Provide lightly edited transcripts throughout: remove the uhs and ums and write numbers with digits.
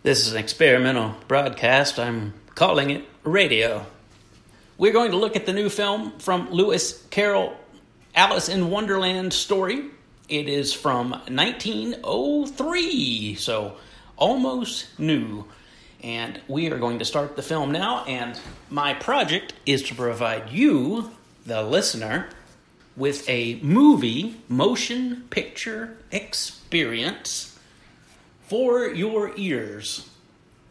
This is an experimental broadcast. I'm calling it radio. We're going to look at the new film from Lewis Carroll, Alice in Wonderland story. It is from 1903, so almost new. And we are going to start the film now, and my project is to provide you, the listener, with a movie motion picture experience for your ears.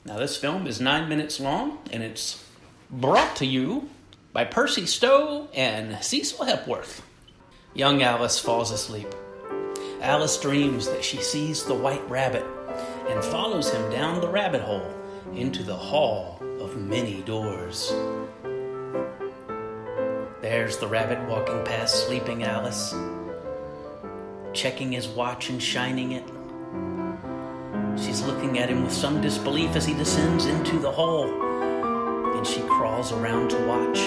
Now, this film is 9 minutes long, and it's brought to you by Percy, Stow, and Cecil Hepworth. Young Alice falls asleep. Alice dreams that she sees the white rabbit and follows him down the rabbit hole into the hall of many doors. There's the rabbit walking past sleeping Alice, checking his watch and shining it. She's looking at him with some disbelief as he descends into the hole, and she crawls around to watch.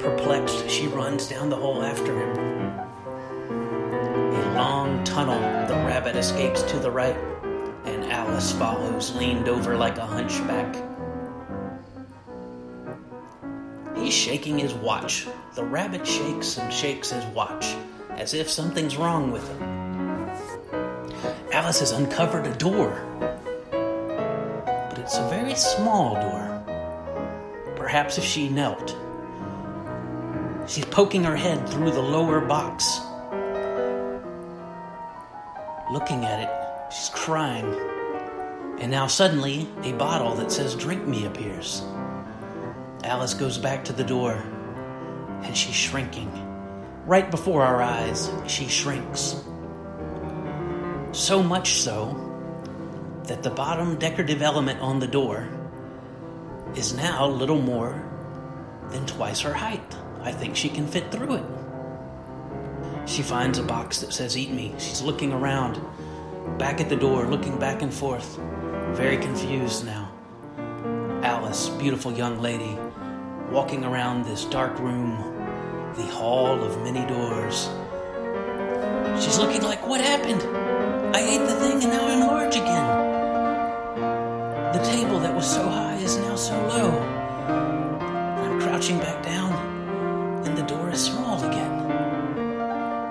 Perplexed, she runs down the hole after him. A long tunnel, the rabbit escapes to the right, and Alice follows, leaned over like a hunchback. He's shaking his watch. The rabbit shakes and shakes his watch, as if something's wrong with it. Alice has uncovered a door, but it's a very small door. Perhaps if she knelt. She's poking her head through the lower box. Looking at it, she's crying. And now suddenly, a bottle that says "Drink Me" appears. Alice goes back to the door, and she's shrinking. Right before our eyes, she shrinks. So much so that the bottom decorative element on the door is now little more than twice her height. I think she can fit through it. She finds a box that says "Eat Me." She's looking around, back at the door, looking back and forth, very confused now. Alice, beautiful young lady, walking around this dark room, the hall of many doors. She's looking like, what happened? I ate the thing and now I'm large again. The table that was so high is now so low. I'm crouching back down and the door is small again.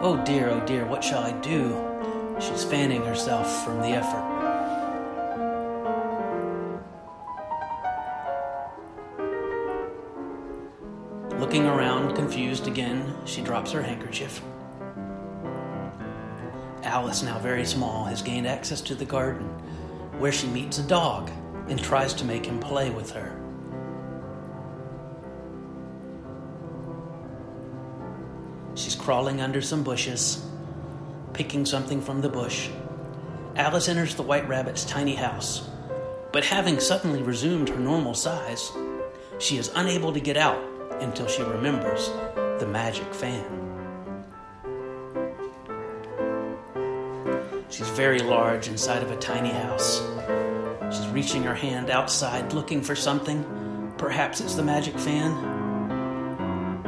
Oh dear, what shall I do? She's fanning herself from the effort. Looking around, confused again, she drops her handkerchief. Alice, now very small, has gained access to the garden, where she meets a dog and tries to make him play with her. She's crawling under some bushes, picking something from the bush. Alice enters the white rabbit's tiny house, but having suddenly resumed her normal size, she is unable to get out until she remembers the magic fan. She's very large inside of a tiny house. She's reaching her hand outside looking for something. Perhaps it's the magic fan.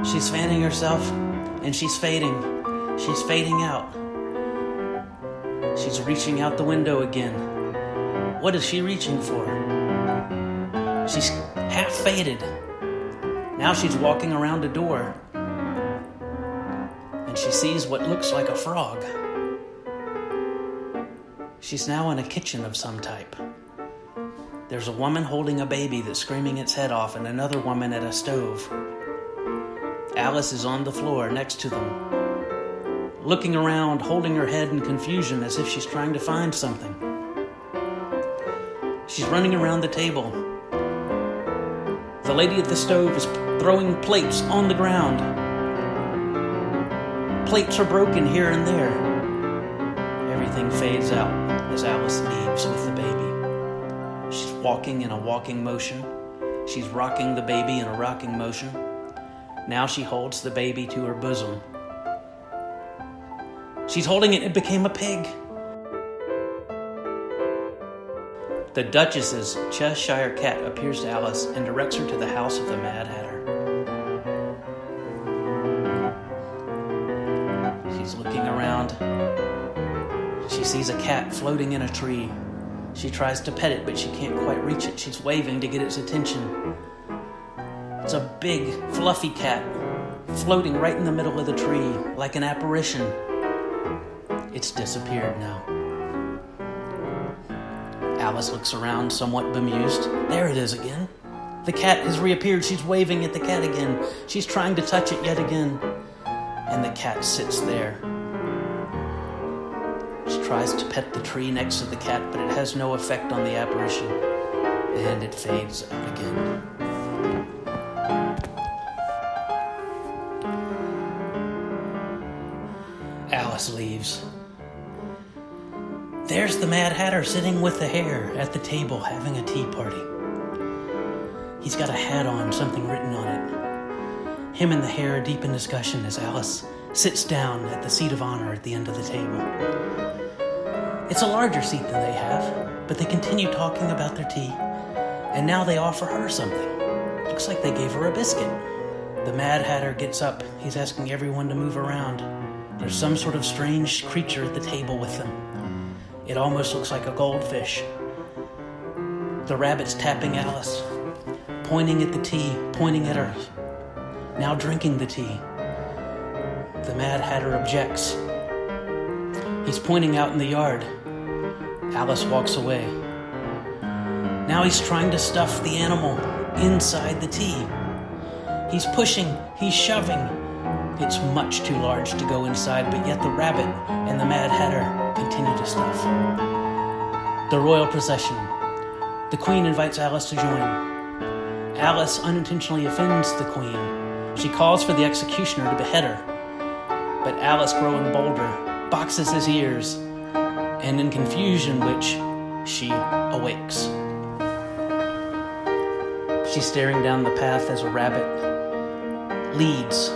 She's fanning herself and she's fading. She's fading out. She's reaching out the window again. What is she reaching for? She's half faded. Now she's walking around a door, and she sees what looks like a frog. She's now in a kitchen of some type. There's a woman holding a baby that's screaming its head off, and another woman at a stove. Alice is on the floor next to them, looking around, holding her head in confusion as if she's trying to find something. She's running around the table. The lady at the stove is throwing plates on the ground. Plates are broken here and there. Everything fades out as Alice leaves with the baby. She's walking in a walking motion. She's rocking the baby in a rocking motion. Now she holds the baby to her bosom. She's holding it, it became a pig. The Duchess's Cheshire cat appears to Alice and directs her to the house of the Mad Hatter. She's looking around. She sees a cat floating in a tree. She tries to pet it, but she can't quite reach it. She's waving to get its attention. It's a big, fluffy cat, floating right in the middle of the tree, like an apparition. It's disappeared now. Alice looks around, somewhat bemused. There it is again. The cat has reappeared. She's waving at the cat again. She's trying to touch it yet again. And the cat sits there. She tries to pet the tree next to the cat, but it has no effect on the apparition. And it fades out again. Alice leaves. There's the Mad Hatter sitting with the hare at the table having a tea party. He's got a hat on, something written on it. Him and the hare are deep in discussion as Alice sits down at the seat of honor at the end of the table. It's a larger seat than they have, but they continue talking about their tea, and now they offer her something. Looks like they gave her a biscuit. The Mad Hatter gets up. He's asking everyone to move around. There's some sort of strange creature at the table with them. It almost looks like a goldfish. The rabbit's tapping Alice, pointing at the tea, pointing at her, now drinking the tea. The Mad Hatter objects. He's pointing out in the yard. Alice walks away. Now he's trying to stuff the animal inside the tea. He's pushing, he's shoving. It's much too large to go inside, but yet the rabbit and the Mad Hatter continue to stuff. The royal procession. The Queen invites Alice to join. Alice unintentionally offends the Queen. She calls for the executioner to behead her, but Alice, growing bolder, boxes his ears, and in confusion which she awakes. She's staring down the path as a rabbit leads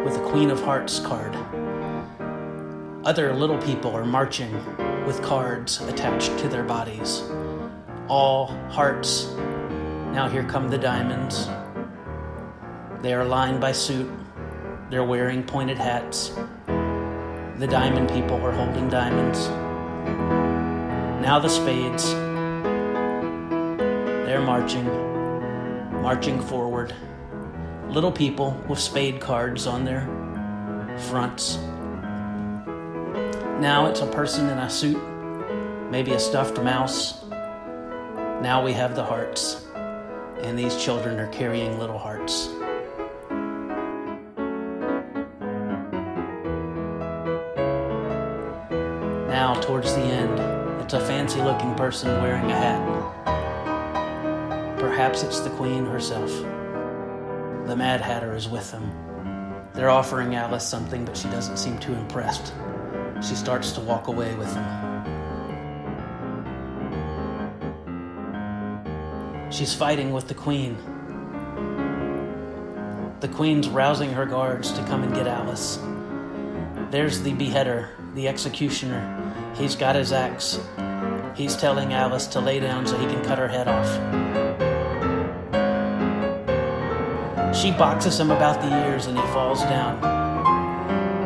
with a Queen of Hearts card. Other little people are marching with cards attached to their bodies. All hearts. Now here come the diamonds. They are lined by suit. They're wearing pointed hats. The diamond people are holding diamonds. Now the spades. They're marching forward. Little people with spade cards on their fronts. Now it's a person in a suit, maybe a stuffed mouse. Now we have the hearts, and these children are carrying little hearts. Now, towards the end, it's a fancy-looking person wearing a hat. Perhaps it's the Queen herself. The Mad Hatter is with them. They're offering Alice something, but she doesn't seem too impressed. She starts to walk away with them. She's fighting with the Queen. The Queen's rousing her guards to come and get Alice. There's the beheader, the executioner. He's got his axe. He's telling Alice to lay down so he can cut her head off. She boxes him about the ears and he falls down.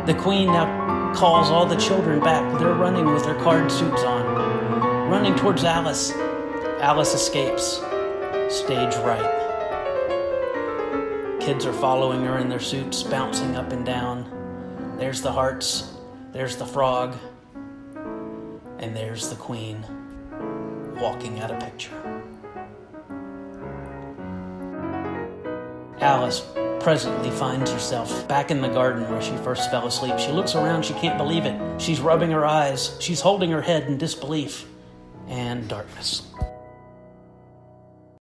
The Queen now calls all the children back. They're running with their card suits on, running towards Alice. Alice escapes. Stage right. Kids are following her in their suits, bouncing up and down. There's the hearts, there's the frog, and there's the Queen walking out of picture. Alice presently finds herself back in the garden where she first fell asleep. She looks around, she can't believe it. She's rubbing her eyes, she's holding her head in disbelief, and darkness.